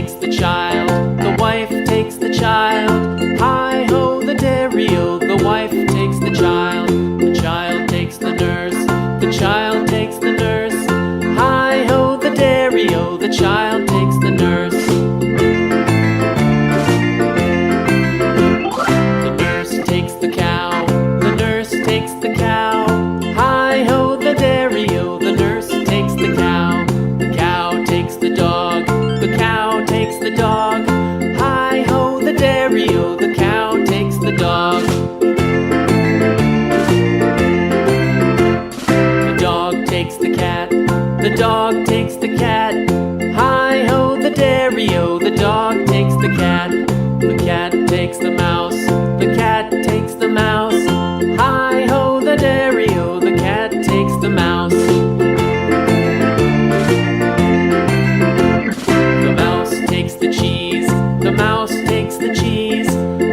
takes the child, the wife takes the child. Hi-ho, the dairy-o, the wife takes the child takes the nurse, the child takes the nurse. Hi-ho, the dairy-o, the child takes the nurse. The nurse takes the cow, the nurse takes the cow. Hi-ho, the dairy-o, the nurse takes the cow. The cow takes the dog, the cow takes the dog. Hi-ho, the dairy-o, the cow takes the dog. The dog takes the cat, the dog takes the cat. Hi-ho, the dairy-o, the dog takes the cat. The cat takes the mouse, the cat takes the mouse. Hi-ho, the dairy-o, the cat takes the mouse. The mouse takes the cheese, the mouse takes the cheese.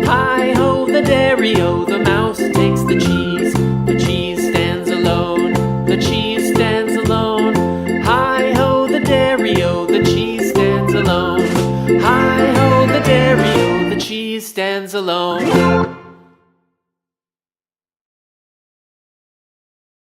Hi-ho, the dairy-o, the